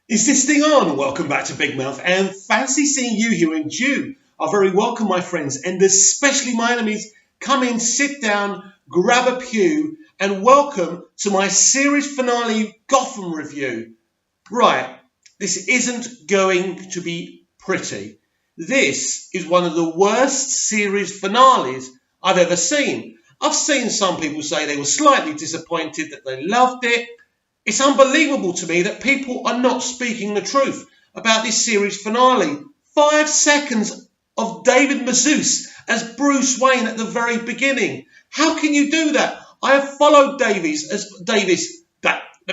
Is this thing on? Welcome back to Big Mouth, and fancy seeing you here in June. Are very welcome, my friends, and especially my enemies. Come in, sit down, grab a pew, and welcome to my series finale Gotham review. Right, this isn't going to be pretty. This is one of the worst series finales I've ever seen. I've seen some people say they were slightly disappointed, that they loved it. It's unbelievable to me that people are not speaking the truth about this series finale. 5 seconds of David Mazouz as Bruce Wayne at the very beginning. How can you do that? I have followed Let me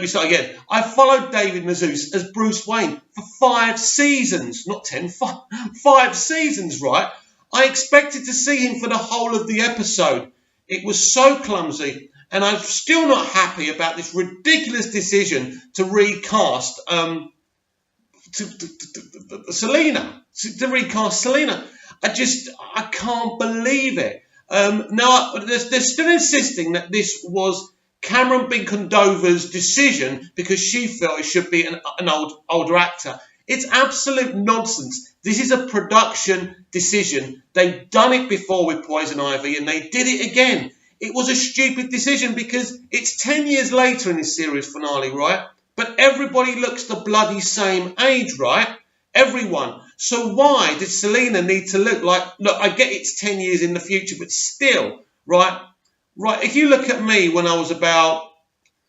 start again. I've followed David Mazouz as Bruce Wayne for 5 seasons, not 10, 5 seasons, right? I expected to see him for the whole of the episode. It was so clumsy. And I'm still not happy about this ridiculous decision to recast Selina. To recast Selina. I can't believe it. Now, they're still insisting that this was Cameron Binkondova's decision because she felt it should be an older actor. It's absolute nonsense. This is a production decision. They've done it before with Poison Ivy and they did it again. It was a stupid decision because it's 10 years later in this series finale, right? But everybody looks the bloody same age, right? Everyone. So why did Selina need to look, I get it's 10 years in the future, but still, right? Right, if you look at me when I was about,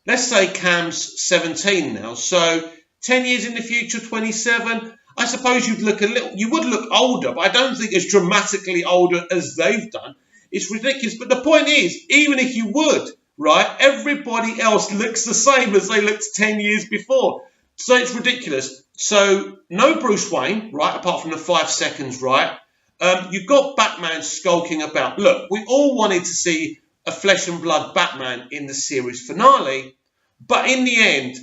let's say Cam's 17 now, so 10 years in the future, 27, I suppose you would look older, but I don't think as dramatically older as they've done. It's ridiculous. But the point is, even if you would, right, everybody else looks the same as they looked 10 years before. So it's ridiculous. So no Bruce Wayne, right, apart from the 5 seconds, right? You've got Batman skulking about. Look, we all wanted to see a flesh and blood Batman in the series finale. But in the end,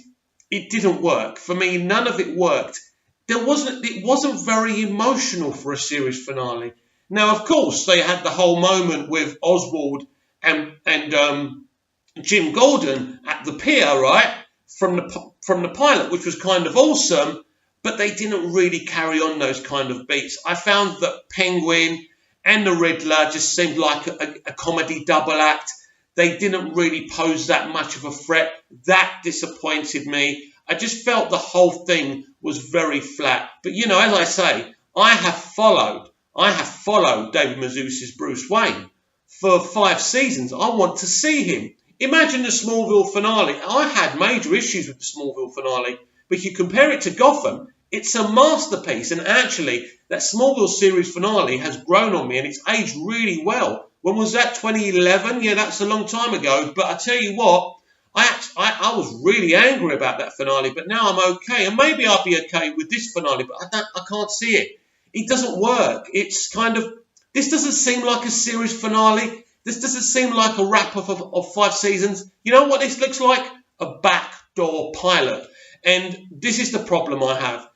it didn't work. For me, none of it worked. It wasn't very emotional for a series finale. Now, of course, they had the whole moment with Oswald and Jim Gordon at the pier, right, from the pilot, which was kind of awesome, but they didn't really carry on those kind of beats. I found that Penguin and the Riddler just seemed like a comedy double act. They didn't really pose that much of a threat. That disappointed me. I just felt the whole thing was very flat. But, you know, as I say, I have followed David Mazouz's Bruce Wayne for 5 seasons. I want to see him. Imagine the Smallville finale. I had major issues with the Smallville finale, but if you compare it to Gotham, it's a masterpiece. And actually, that Smallville series finale has grown on me and it's aged really well. When was that? 2011? Yeah, that's a long time ago. But I tell you what, I was really angry about that finale, but now I'm okay. And maybe I'll be okay with this finale, but I can't see it. It doesn't work. It's kind of, this doesn't seem like a series finale. This doesn't seem like a wrap-up of 5 seasons. You know what this looks like? A backdoor pilot. And this is the problem I have.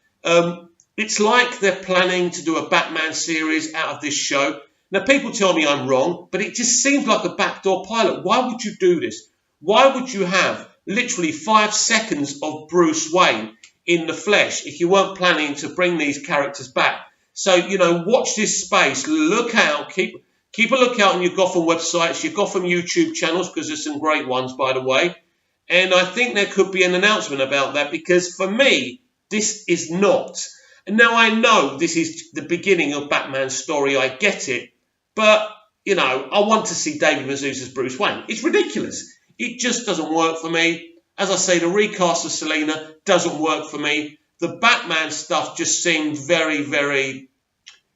It's like they're planning to do a Batman series out of this show. Now, people tell me I'm wrong, but it just seems like a backdoor pilot. Why would you do this? Why would you have literally 5 seconds of Bruce Wayne in the flesh if you weren't planning to bring these characters back? So, you know, watch this space. Look out. Keep a lookout on your Gotham websites, your Gotham YouTube channels, because there's some great ones, by the way. And I think there could be an announcement about that, because for me, this is not. And now I know this is the beginning of Batman's story. I get it. But, you know, I want to see David Mazouz as Bruce Wayne. It's ridiculous. It just doesn't work for me. As I say, the recast of Selina doesn't work for me. The Batman stuff just seemed very, very...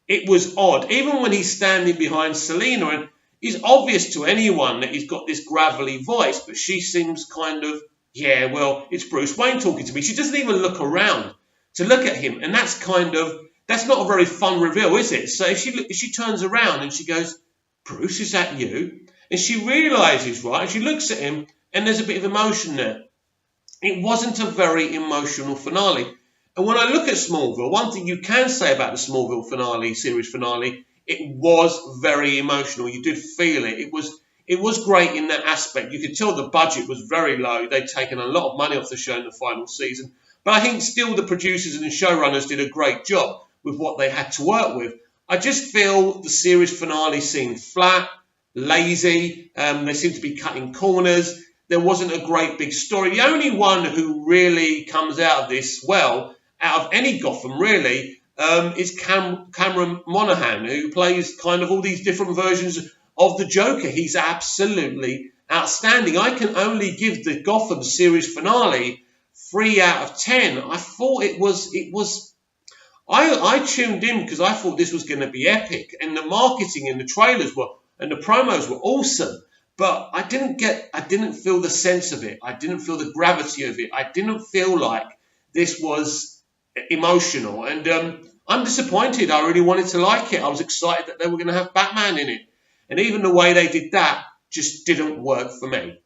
It was odd. Even when he's standing behind Selina, and it's obvious to anyone that he's got this gravelly voice, but she seems kind of, yeah, well, it's Bruce Wayne talking to me. She doesn't even look around to look at him. And that's not a very fun reveal, is it? So if she turns around and she goes, Bruce, is that you? And she realises, right, and she looks at him, and there's a bit of emotion there. It wasn't a very emotional finale. And when I look at Smallville, one thing you can say about the Smallville finale, series finale, it was very emotional. You did feel it. It was great in that aspect. You could tell the budget was very low. They'd taken a lot of money off the show in the final season. But I think still the producers and the showrunners did a great job with what they had to work with. I just feel the series finale seemed flat, lazy. They seemed to be cutting corners. There wasn't a great big story. The only one who really comes out of this well, out of any Gotham really, is Cameron Monaghan, who plays kind of all these different versions of the Joker. He's absolutely outstanding. I can only give the Gotham series finale 3 out of 10. I thought it was. I tuned in because I thought this was going to be epic, and the marketing and the trailers and the promos were awesome. But I didn't feel the sense of it. I didn't feel the gravity of it. I didn't feel like this was emotional, and I'm disappointed. I really wanted to like it. I was excited that they were going to have Batman in it, and even the way they did that just didn't work for me.